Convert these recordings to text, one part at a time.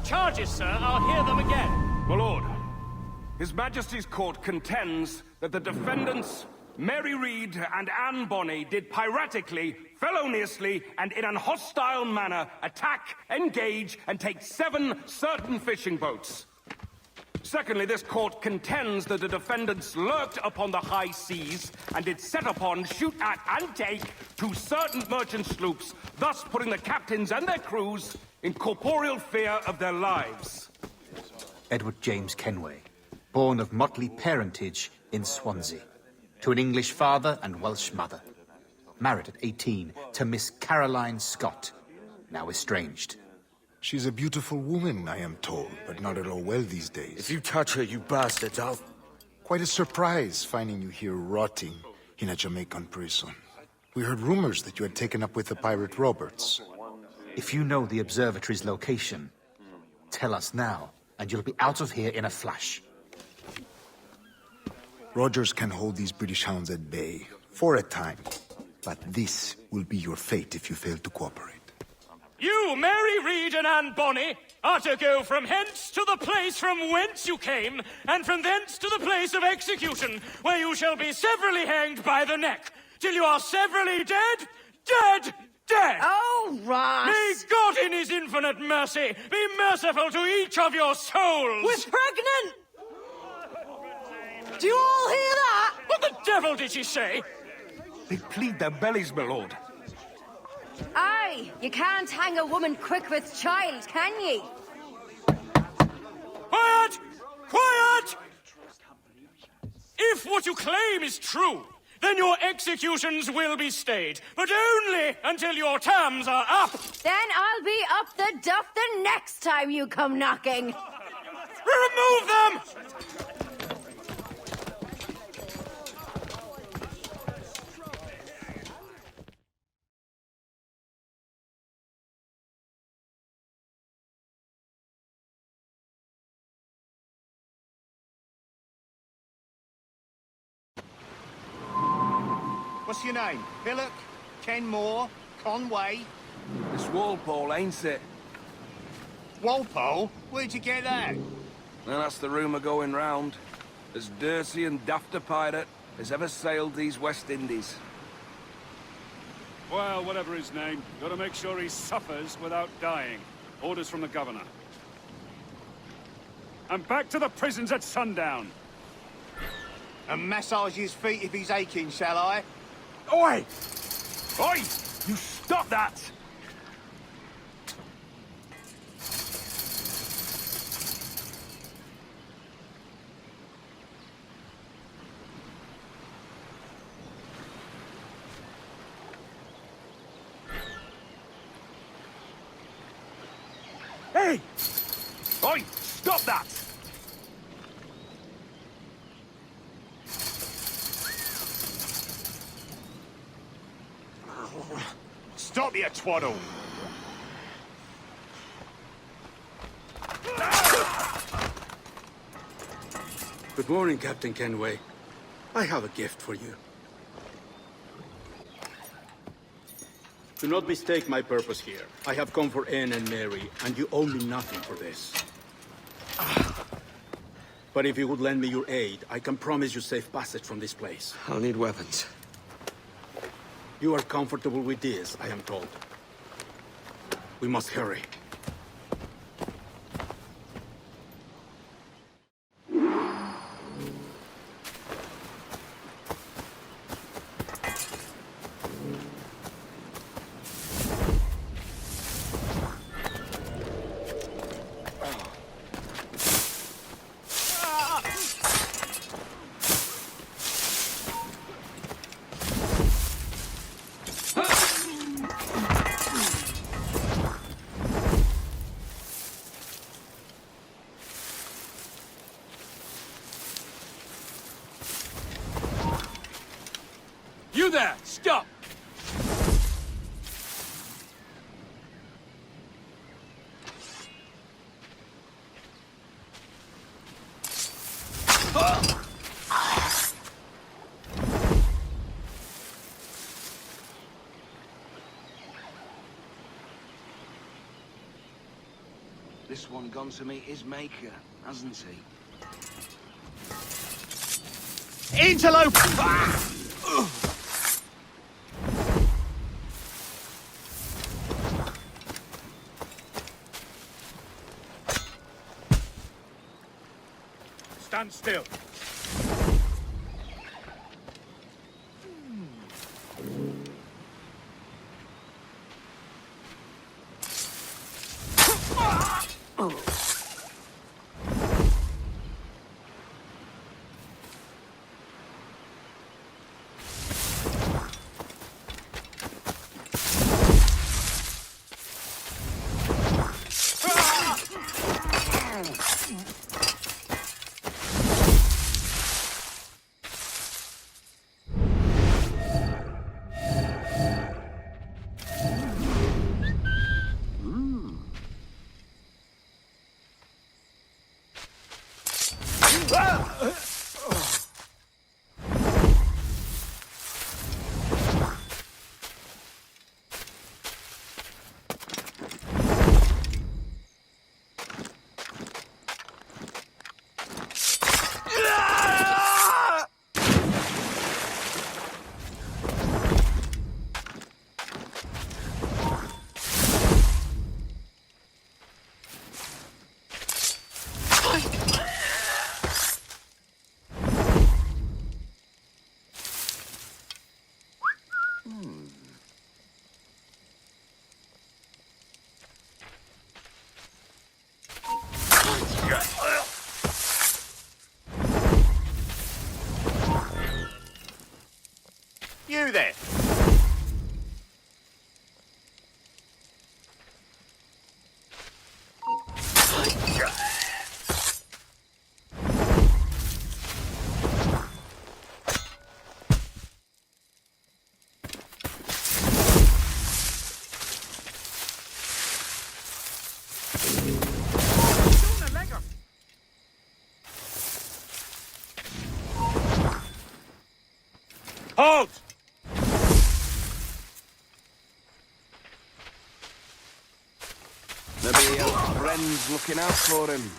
charges, sir. I'll hear them again. My lord, His Majesty's court contends that the defendants, Mary Read and Anne Bonny, did piratically, feloniously, and in an hostile manner attack, engage, and take 7 certain fishing boats. Secondly, this court contends that the defendants lurked upon the high seas and did set upon, shoot at, and take 2 certain merchant sloops, thus putting the captains and their crews in corporeal fear of their lives. Edward James Kenway, born of motley parentage in Swansea, to an English father and Welsh mother. Married at 18 to Miss Caroline Scott, now estranged. She's a beautiful woman, I am told, but not at all well these days. If you touch her, you bastards, I'll... Quite a surprise finding you here rotting in a Jamaican prison. We heard rumors that you had taken up with the pirate Roberts. If you know the observatory's location, tell us now, and you'll be out of here in a flash. Rogers can hold these British hounds at bay, for a time. But this will be your fate if you fail to cooperate. You, Mary Read and Anne Bonny, are to go from hence to the place from whence you came, and from thence to the place of execution, where you shall be severally hanged by the neck, till you are severally dead, dead, dead! Oh, Ross! May God in his infinite mercy be merciful to each of your souls! We're pregnant! Do you all hear that? What the devil did she say? They plead their bellies, my lord. Aye, you can't hang a woman quick with child, can ye? Quiet! Quiet! If what you claim is true, then your executions will be stayed, but only until your terms are up. Then I'll be up the duff the next time you come knocking. Remove them! What's your name? Billock? Kenmore? Conway? It's Walpole, ain't it? Walpole? Where'd you get that? Well, that's the rumour going round. As dirty and daft a pirate as ever sailed these West Indies. Well, whatever his name, gotta make sure he suffers without dying. Orders from the governor. And back to the prisons at sundown. And massage his feet if he's aching, shall I? Oi! Oi! You stop that! Hey! Oi! Stop that! Stop, you twaddle! Good morning, Captain Kenway. I have a gift for you. Do not mistake my purpose here. I have come for Anne and Mary, and you owe me nothing for this. But if you would lend me your aid, I can promise you safe passage from this place. I'll need weapons. You are comfortable with this, I am told. We must hurry. This one gone to meet his maker, hasn't he? Interlope! Stand still. You there. Halt! Maybe he has friends looking out for him.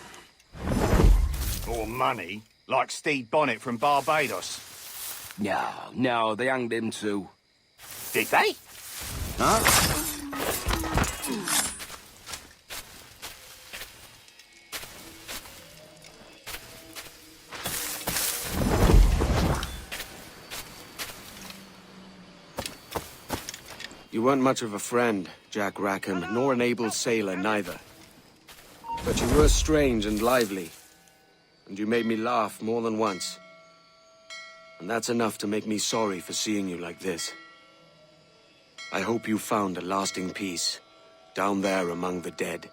Or money, like Stede Bonnet from Barbados. No, they hanged him too. Did they? Huh? You weren't much of a friend, Jack Rackham, nor an able sailor neither. But you were strange and lively, and you made me laugh more than once. And that's enough to make me sorry for seeing you like this. I hope you found a lasting peace, down there among the dead.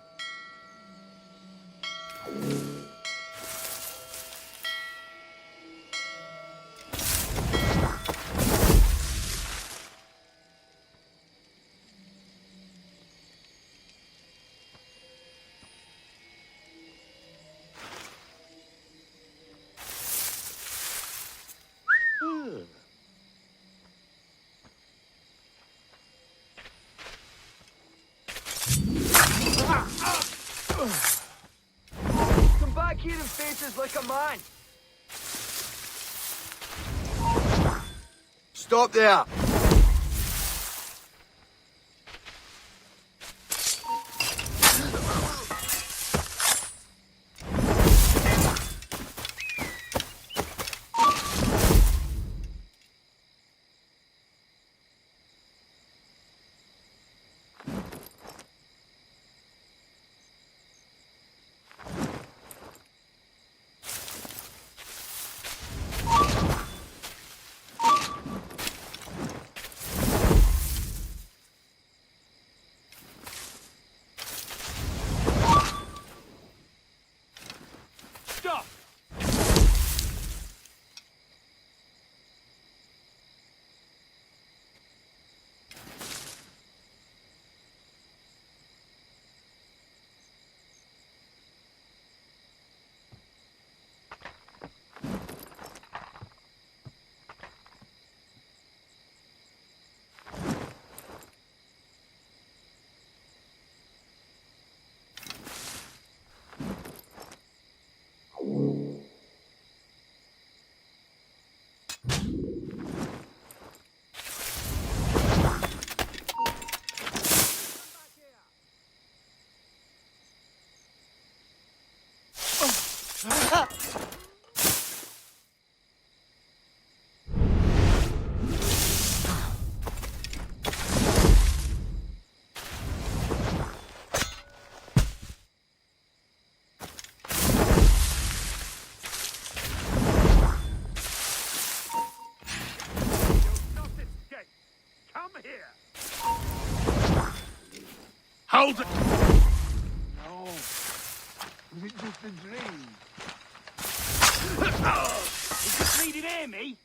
Come back here and face us like a man. Stop there! Hold it! No. Was it just a dream? Is the bleeding hear me?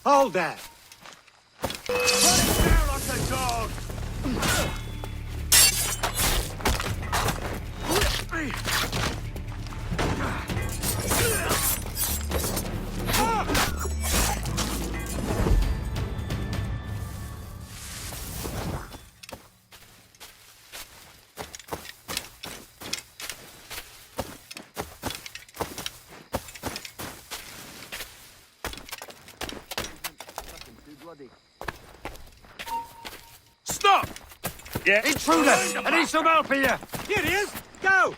Hold that! Put it down like a dog! Stop! Yeah. Intruder! I need some help here! Here he is! Go!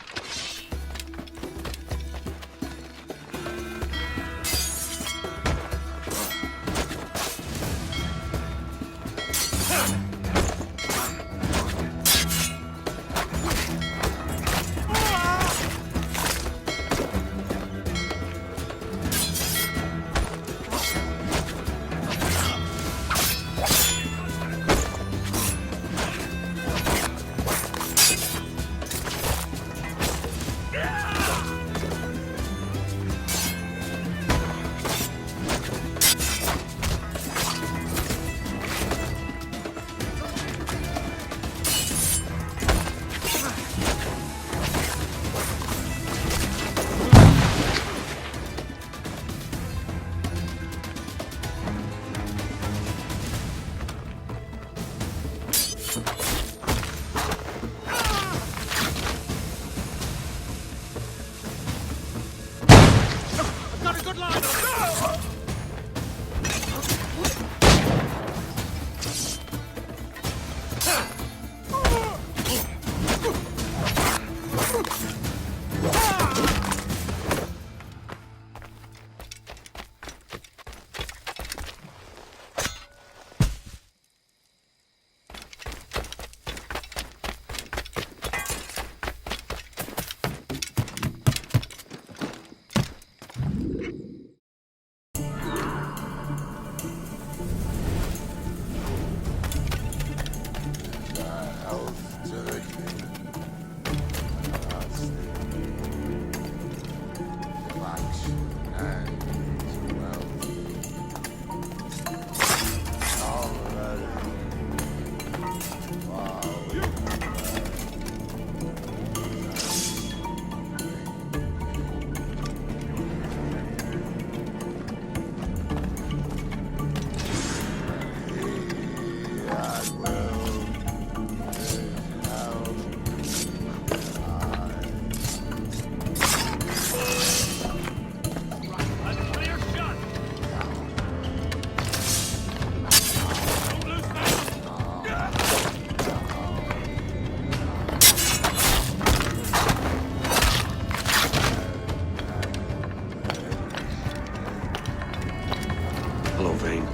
Hello, Vane.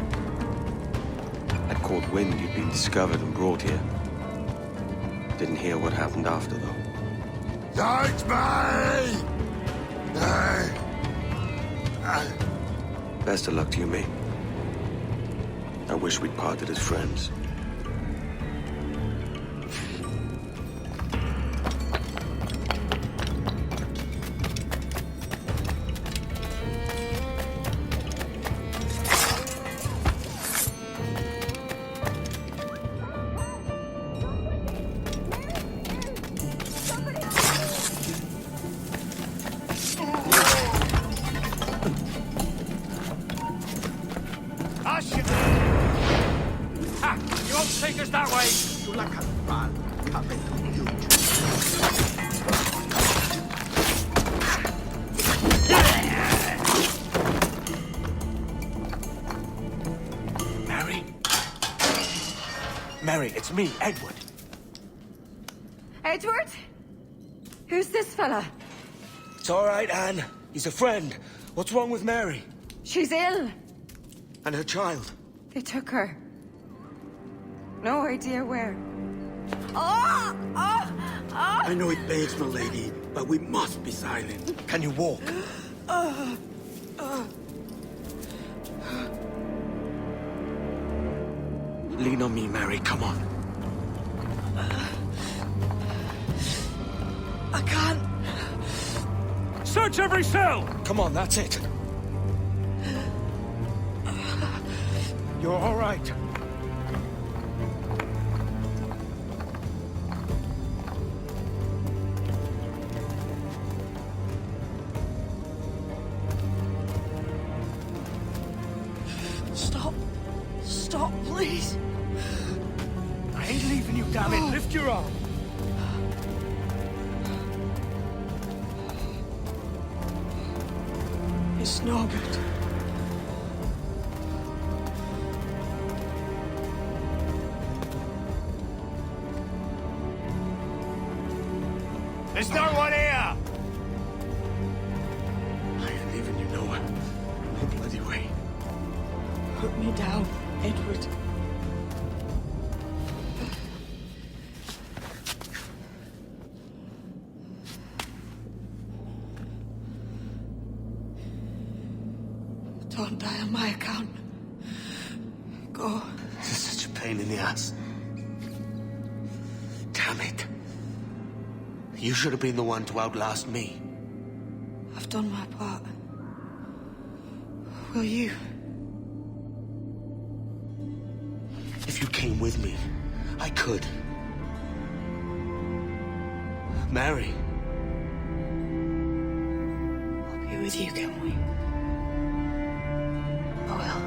I'd caught wind you'd been discovered and brought here. Didn't hear what happened after, though. Don't me! Best of luck to you, mate. I wish we'd parted as friends. Ha! You won't take us that way! Mary? Mary, it's me, Edward. Edward? Who's this fella? It's all right, Anne. He's a friend. What's wrong with Mary? She's ill. And her child? They took her. No idea where. Oh! Oh! Oh! I know it begs, my lady, but we must be silent. Can you walk? Lean on me, Mary. Come on. I can't. Search every cell! Come on, that's it. You're all right. Stop. Stop, please. I ain't leaving you, damn it. Lift your arm. It's Norbert. There's no one here! I ain't leaving you nowhere. No bloody way. Put me down, Edward. Don't die on my account. Go. This is such a pain in the ass. Damn it. You should have been the one to outlast me. I've done my part. Will you? If you came with me, I could. Mary. I'll be with you, kenway. I will.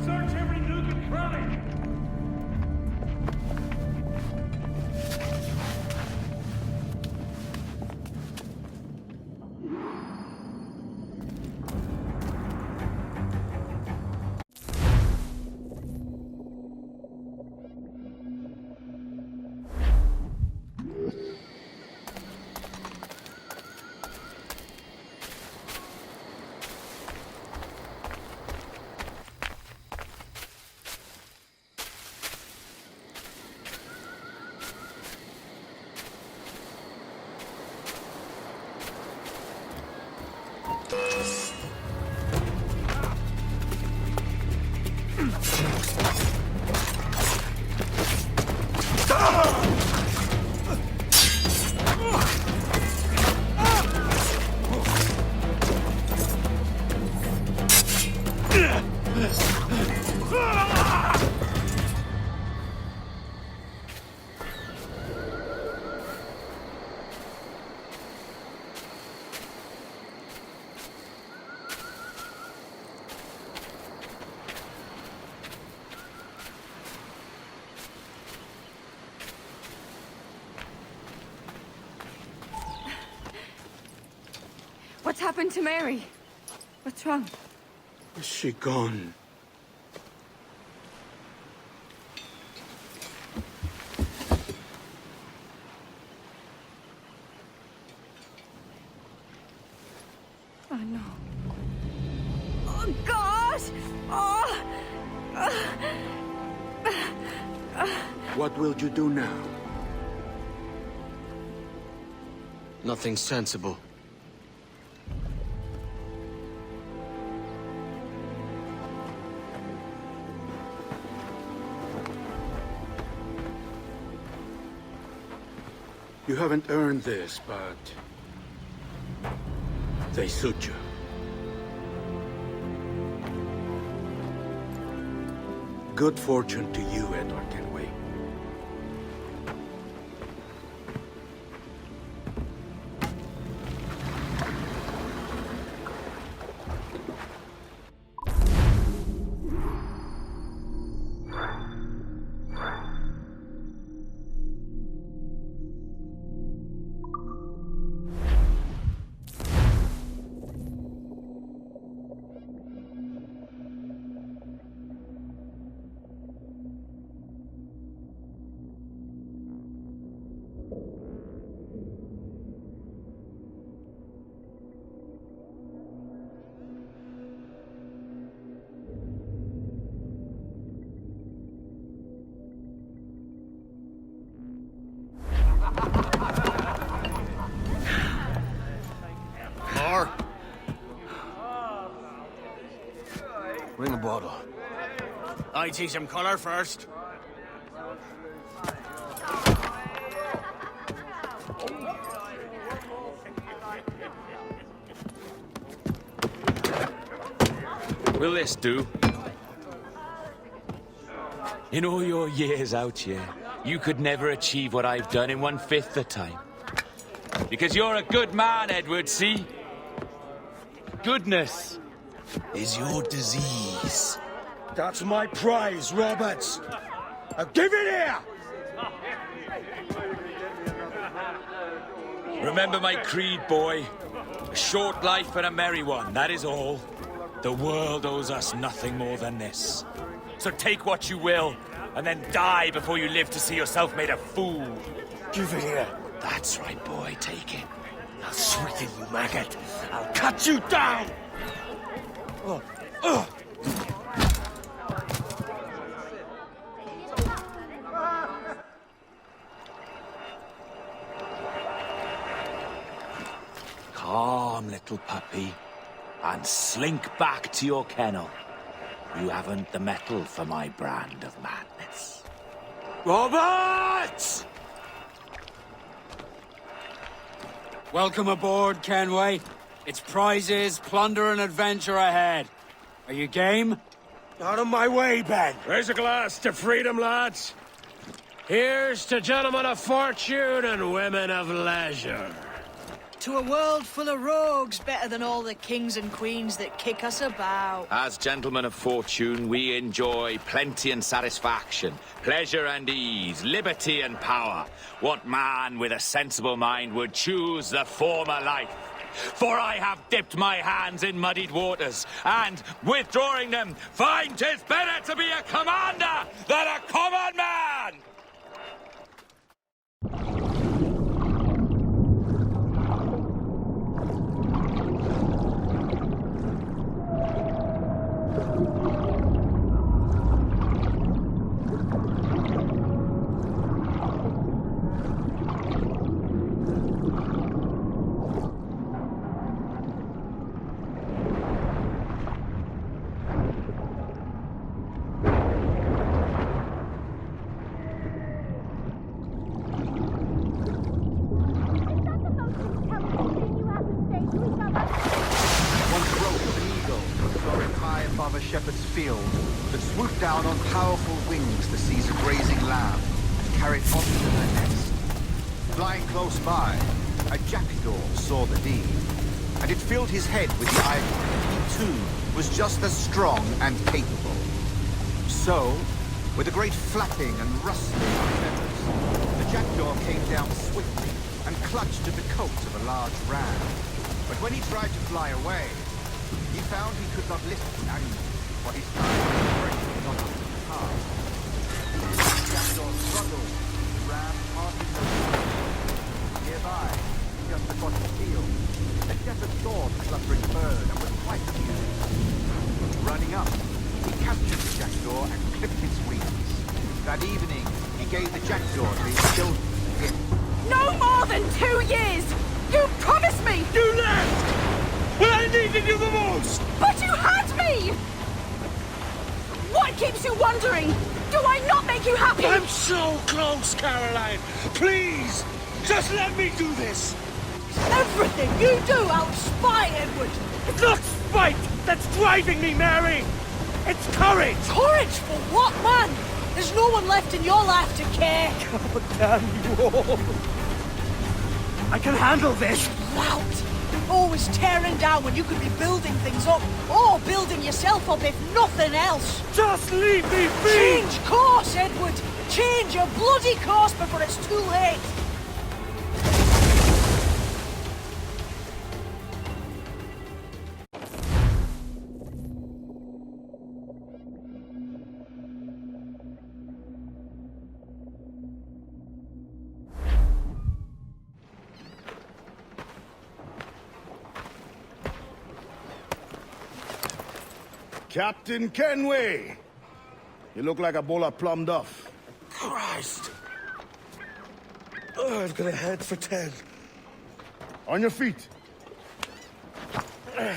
Search every nook and cranny! What's happened to Mary? What's wrong? Is she gone? Oh, no. Oh, God! Oh! What will you do now? Nothing sensible. You haven't earned this, but they suit you. Good fortune to you, Edward Kenway. More? Bring a bottle. I see some colour first. Will this do? In all your years out here, you could never achieve what I've done in 1/5 the time. Because you're a good man, Edward, see? Goodness is your disease. That's my prize, Roberts. Now give it here! Remember my creed, boy. A short life and a merry one, that is all. The world owes us nothing more than this. So take what you will, and then die before you live to see yourself made a fool. Give it here. That's right, boy, take it. I'll sweeten you, maggot. I'll cut you down! Calm, little puppy, and slink back to your kennel. You haven't the mettle for my brand of madness. Roberts! Welcome aboard, Kenway. It's prizes, plunder, and adventure ahead. Are you game? Out of my way, Ben! Raise a glass to freedom, lads. Here's to gentlemen of fortune and women of leisure. To a world full of rogues, better than all the kings and queens that kick us about. As gentlemen of fortune, we enjoy plenty and satisfaction, pleasure and ease, liberty and power. What man with a sensible mind would choose the former life? For I have dipped my hands in muddied waters, and, withdrawing them, find 'tis better to be a commander than a common man! above a shepherd's field that swooped down on powerful wings to seize a grazing lamb and carry it off to her nest. Flying close by, a jackdaw saw the deed, and it filled his head with the idea that he too was just as strong and capable. So, with a great flapping and rustling of feathers, the jackdaw came down swiftly and clutched at the coat of a large ram. But when he tried to fly away, he found he could not lift the animal, for his time was breaking not up to the task. The jackdaw struggled, the ram hardly moved. Nearby, just across the field, a shepherd saw the fluttering bird and was quite amused. Running up, he captured the jackdaw and clipped its wings. That evening, he gave the jackdaw to his children as a gift. No more than 2 years! You promised me! You left! When I needed you the most! But you had me! What keeps you wondering? Do I not make you happy? I'm so close, Caroline! Please! Just let me do this! Everything you do, I'll spy, Edward! It's not spite that's driving me, Mary! It's courage! Courage for what, man? There's no one left in your life to care. God damn you all! I can handle this! Loud! Always tearing down when you could be building things up, or building yourself up if nothing else. Just leave me be! Change course, Edward! Change your bloody course before it's too late! Captain Kenway! You look like a bowl of plum duff. Christ! Oh, I've got a head for 10. On your feet. You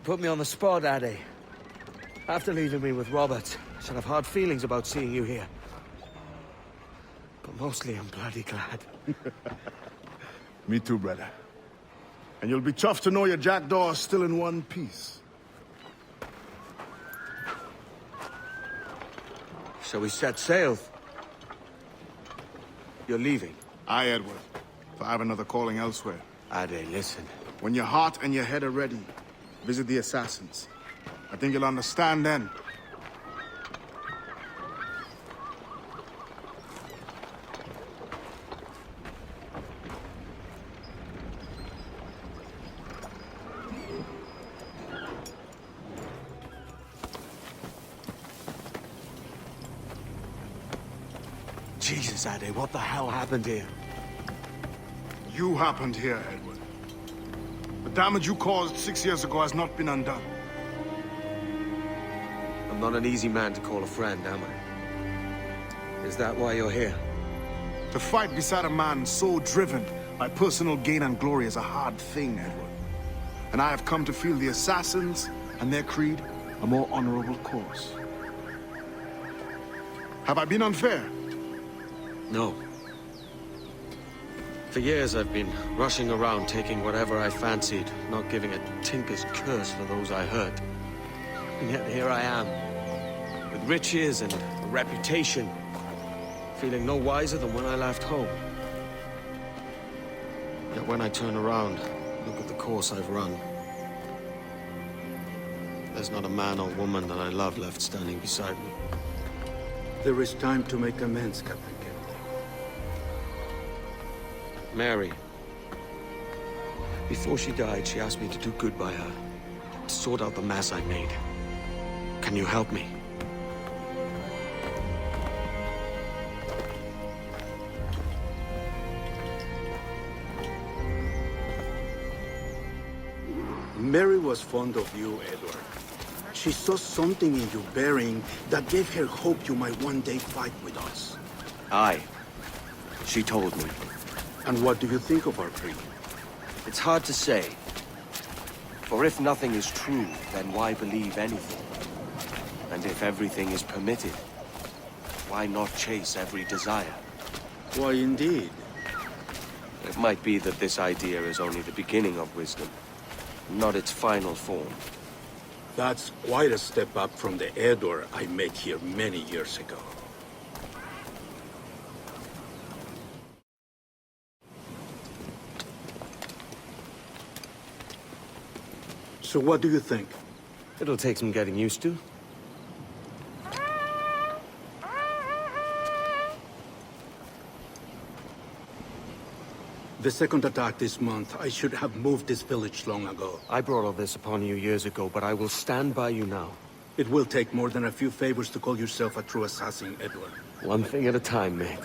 put me on the spot, Addy. After leaving me with Robert, I should have hard feelings about seeing you here. But mostly I'm bloody glad. Me too, brother. And you'll be chuffed to know your jackdaw is still in one piece. So we set sail. You're leaving? Aye, Edward. If I have another calling elsewhere. Ade, listen. When your heart and your head are ready, visit the assassins. I think you'll understand then. Jesus, Ade, what the hell happened here? You happened here, Edward. The damage you caused 6 years ago has not been undone. I'm not an easy man to call a friend, am I? Is that why you're here? To fight beside a man so driven by personal gain and glory is a hard thing, Edward. And I have come to feel the assassins and their creed a more honorable course. Have I been unfair? No. For years I've been rushing around, taking whatever I fancied, not giving a tinker's curse for those I hurt. And yet here I am, with riches and a reputation, feeling no wiser than when I left home. Yet when I turn around, look at the course I've run, there's not a man or woman that I love left standing beside me. There is time to make amends, Captain. Mary. Before she died, she asked me to do good by her, to sort out the mess I made. Can you help me? Mary was fond of you, Edward. She saw something in your bearing that gave her hope you might one day fight with us. Aye. She told me. And what do you think of our creed? It's hard to say. For if nothing is true, then why believe anything? And if everything is permitted, why not chase every desire? Why, indeed. It might be that this idea is only the beginning of wisdom, not its final form. That's quite a step up from the Edward I met here many years ago. So what do you think? It'll take some getting used to. The second attack this month, I should have moved this village long ago. I brought all this upon you years ago, but I will stand by you now. It will take more than a few favors to call yourself a true assassin, Edward. One thing at a time, mate.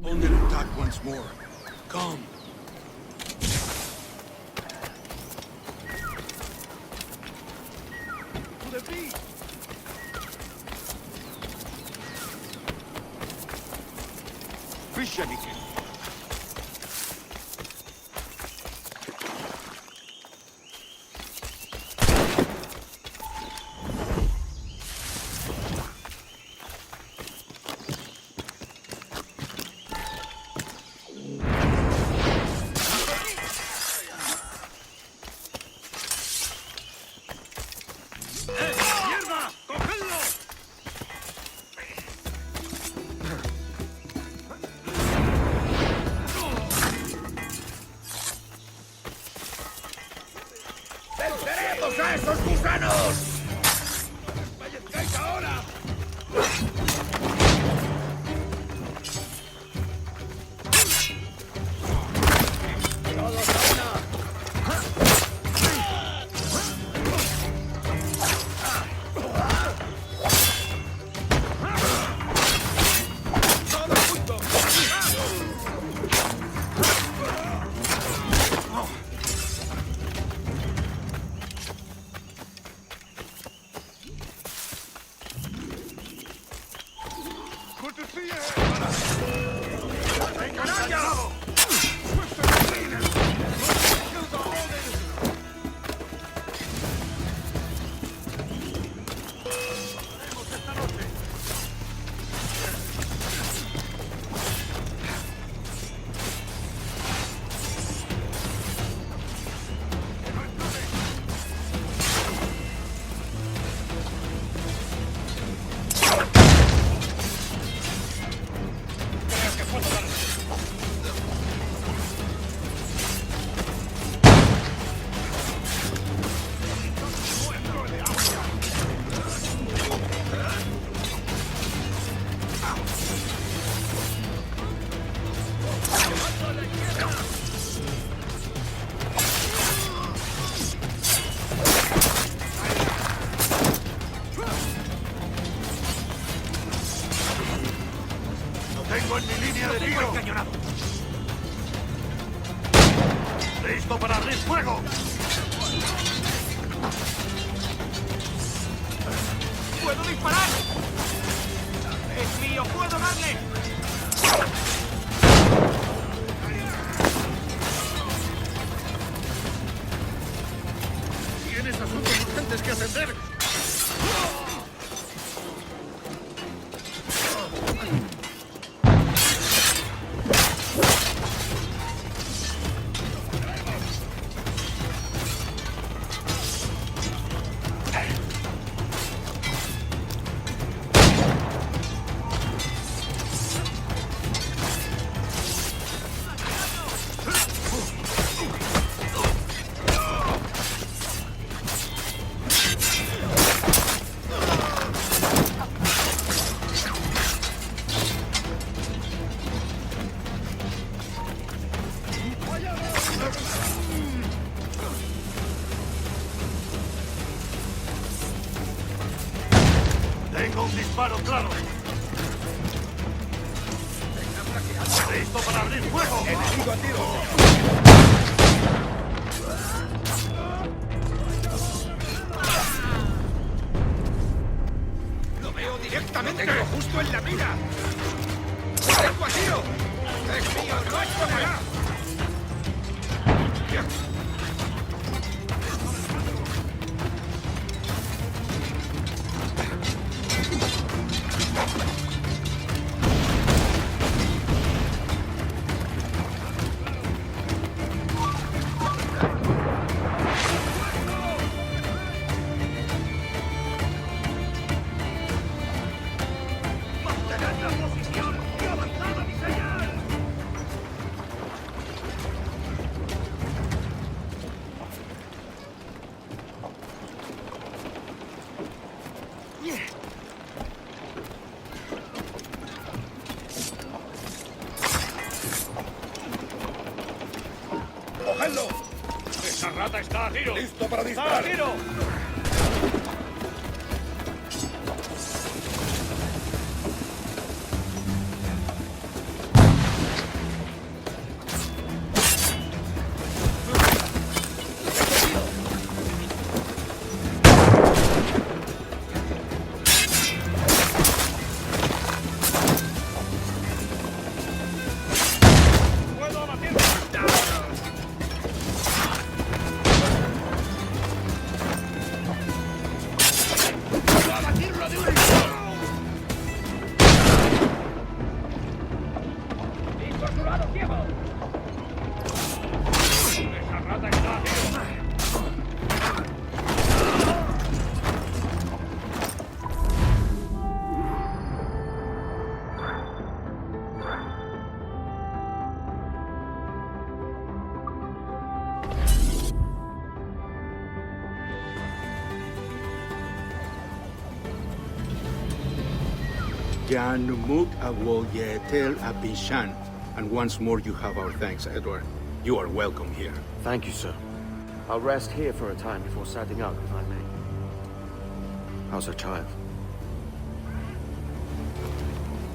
Only attack once more. Come. Wysiadajcie. ¡Mierda! ¡Cogedlo! ¡Venceremos a esos gusanos! ¡Vayáis ahora! ¡Todos a una! ¡Tengo en mi línea de tiro! ¡Listo para abrir fuego! ¡Puedo disparar! ¡Es mío! ¡Puedo darle! ¡Tienes asuntos urgentes que atender! Tengo un disparo claro. ¡Listo para abrir fuego! ¡Enemigo a tiro! ¡Lo veo directamente! ¡Tengo justo en la mira! ¡Tengo a tiro! ¡Es mío! ¡No es comerá! ¡Mantened la posición y avanzad a mi señal! ¡Cogedlo! ¡Esa rata está a tiro! ¡Listo para ¡Está disparar! a tiro! ¡Puedo abatir! Jan Muk Awoyetel Abishan. And once more you have our thanks, Edward. You are welcome here. Thank you, sir. I'll rest here for a time before setting out, if I may. How's her child?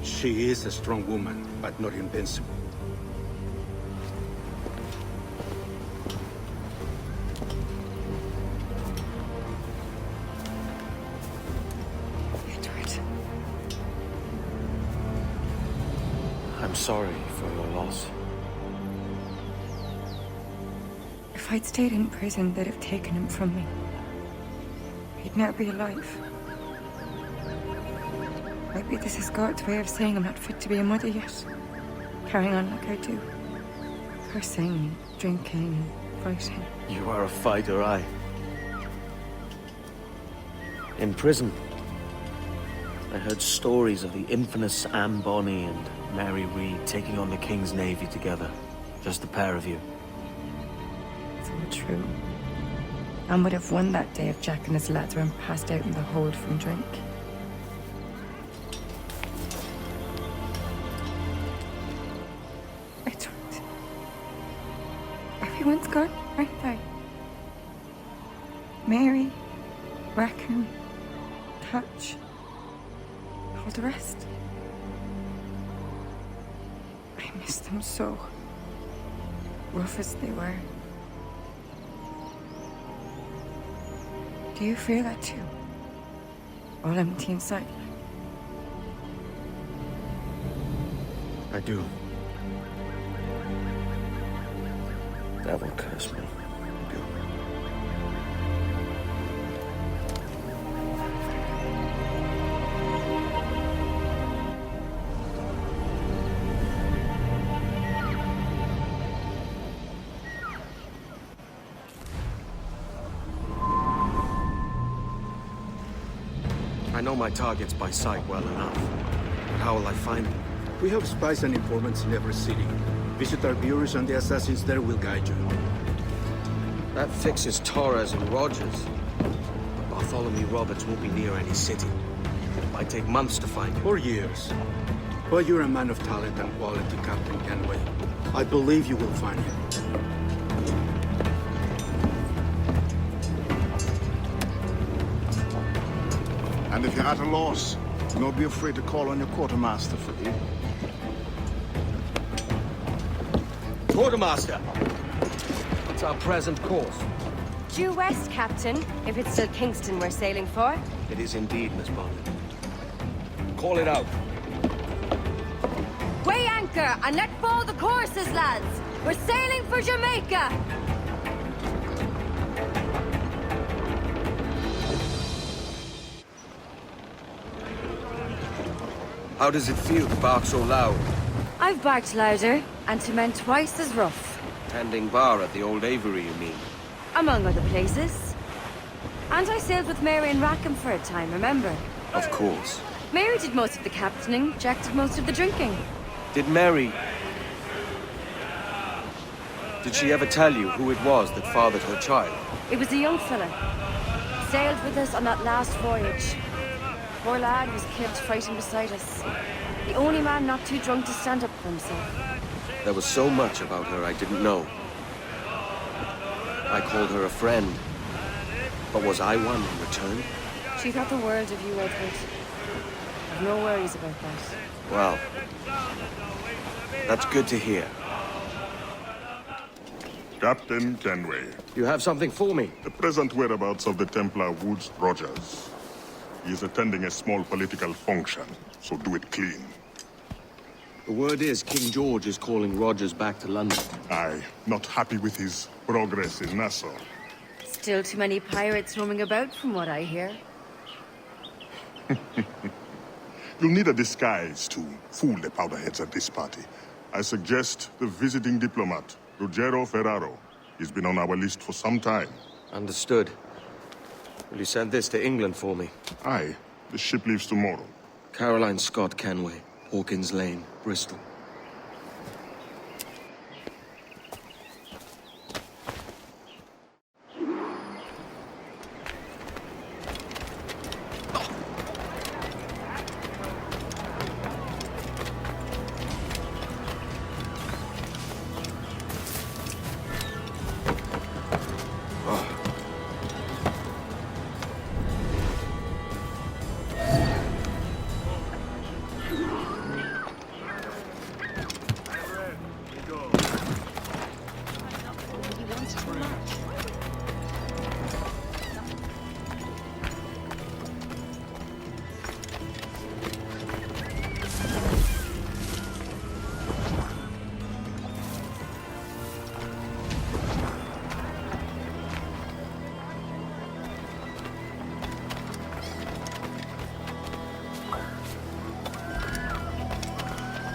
She is a strong woman, but not invincible. Edward. I'm sorry for your loss. If I'd stayed in prison, they'd have taken him from me. He'd never be alive. Maybe this is God's way of saying I'm not fit to be a mother yet. Carrying on like I do. Cursing, drinking, fighting. You are a fighter, aye. In prison, I heard stories of the infamous Anne Bonny and Mary Read taking on the King's Navy together. Just the pair of you. It's all true. Anne would have won that day if Jack and his lads weren't passed out in the hold from drink. Edward. Everyone's gone, aren't they? Mary, Rackham, Touch, all the rest. I miss them so. Rough as they were. Do you feel that too? All empty inside? I do. Devil curse me. I do. I know my targets by sight well enough. But how will I find them? We have spies and informants in every city. Visit our bureaus and the assassins there will guide you. That fixes Torres and Rogers. But Bartholomew Roberts won't be near any city. It might take months to find him. Or years. But you're a man of talent and quality, Captain Kenway. I believe you will find him. And if you're at a loss, do not be afraid to call on your quartermaster for aid. Quartermaster! What's our present course? Due west, Captain, if it's still Kingston we're sailing for. It is indeed, Miss Bonnet. Call it out. Weigh anchor and let fall the courses, lads. We're sailing for Jamaica. How does it feel to bark so loud? I've barked louder, and to men twice as rough. Tending bar at the old Aviary, you mean? Among other places. And I sailed with Mary and Rackham for a time, remember? Of course. Mary did most of the captaining, Jack did most of the drinking. Did Mary... Did she ever tell you who it was that fathered her child? It was a young fella. Sailed with us on that last voyage. Poor lad was killed fighting beside us. The only man not too drunk to stand up for himself. There was so much about her I didn't know. I called her a friend. But was I one in return? She thought the world of you, Edward. I've no worries about that. Well, that's good to hear. Captain Kenway. You have something for me? The present whereabouts of the Templar Woods Rogers. He is attending a small political function, so do it clean. The word is King George is calling Rogers back to London. Aye, not happy with his progress in Nassau. Still too many pirates roaming about, from what I hear. You'll need a disguise to fool the powderheads at this party. I suggest the visiting diplomat, Ruggiero Ferraro. He's been on our list for some time. Understood. Will you send this to England for me? Aye. The ship leaves tomorrow. Caroline Scott Kenway, Hawkins Lane, Bristol.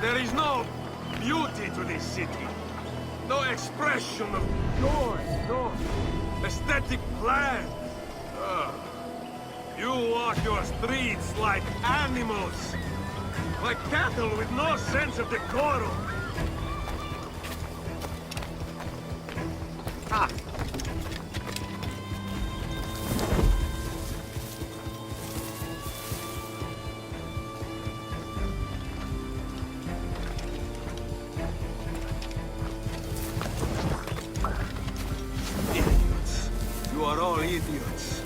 There is no beauty to this city. No expression of joy, no aesthetic plan. You walk your streets like animals. Like cattle with no sense of decorum. Ah. Idiots. You are all idiots.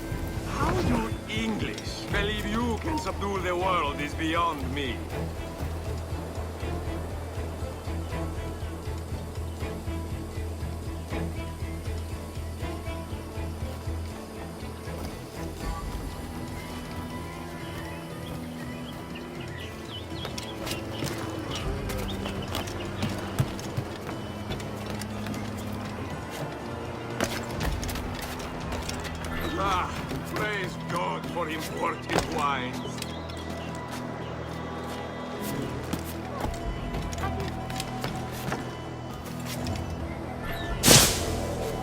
How you English believe you can subdue the world is beyond me. Ah, praise God for imported wines.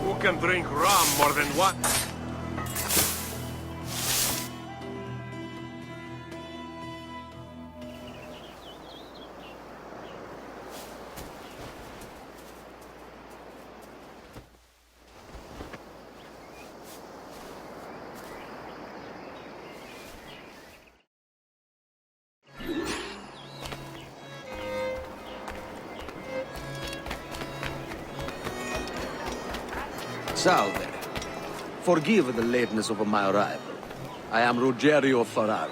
Who can drink rum more than one? Salve. Forgive the lateness of my arrival. I am Ruggiero Ferraro.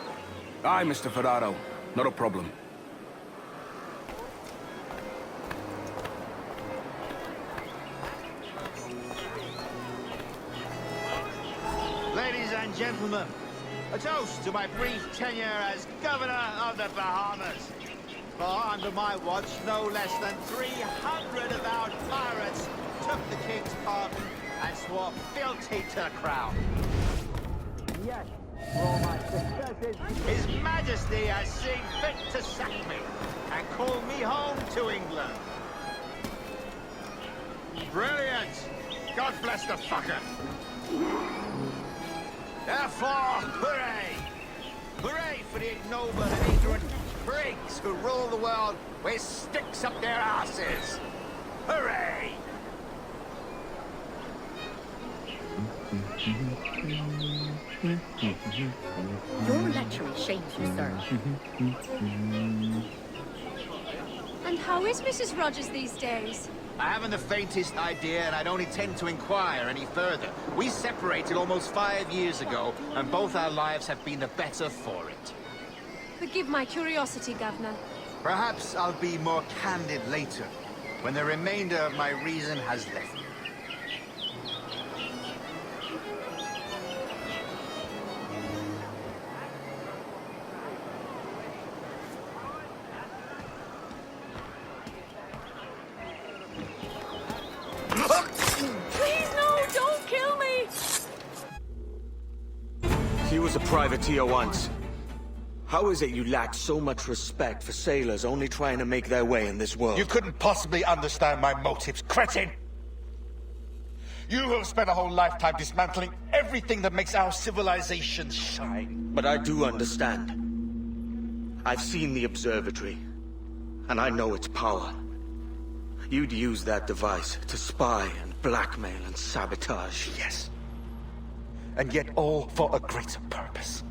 Aye, Mr. Ferraro. Not a problem. Ladies and gentlemen, a toast to my brief tenure as Governor of the Bahamas. For under my watch, no less than 300 avowed pirates took the king's pardon and swore fealty to the crown. Yet, for all my successes, His Majesty has seen fit to sack me and call me home to England. Brilliant! God bless the fucker! Therefore, hooray! Hooray for the ignoble and ignorant prigs who rule the world with sticks up their asses! Hooray! Your lechery shames you, sir. And how is Mrs. Rogers these days? I haven't the faintest idea, and I don't intend to inquire any further. We separated almost 5 years ago, and both our lives have been the better for it. Forgive my curiosity, Governor. Perhaps I'll be more candid later, when the remainder of my reason has left me. Please, no! Don't kill me! He was a privateer once. How is it you lack so much respect for sailors only trying to make their way in this world? You couldn't possibly understand my motives, cretin! You have spent a whole lifetime dismantling everything that makes our civilization shine. But I do understand. I've seen the observatory, and I know its power. You'd use that device to spy and blackmail and sabotage. Yes. And yet all for a greater purpose.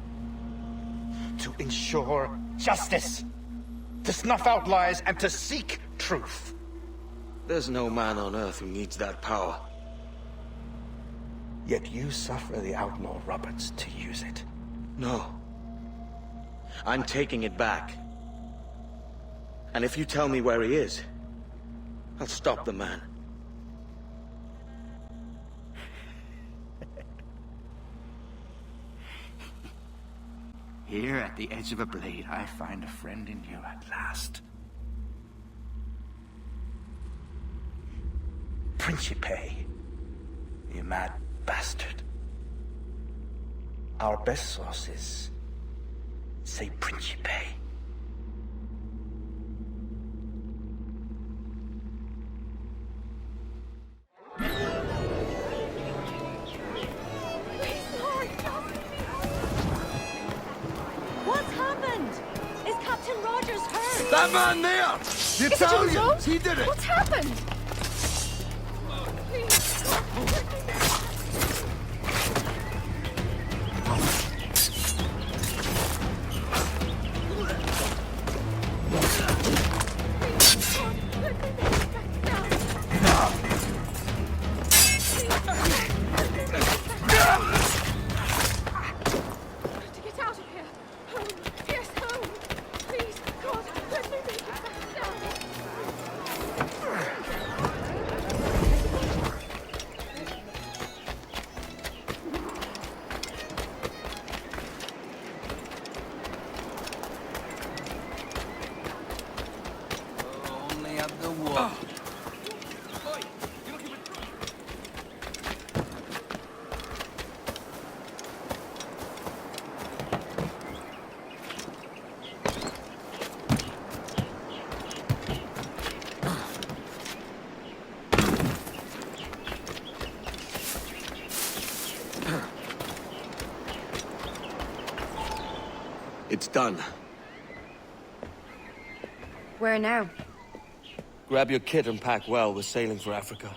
To ensure justice. To snuff out lies and to seek truth. There's no man on Earth who needs that power. Yet you suffer the outlaw Roberts to use it. No. I'm taking it back. And if you tell me where he is, I'll stop the man. Here at the edge of a blade, I find a friend in you at last. Principe, you mad bastard. Our best sources say Principe. That man there! The Italians! He did it! What's happened? It's done. Where now? Grab your kit and pack well. We're sailing for Africa.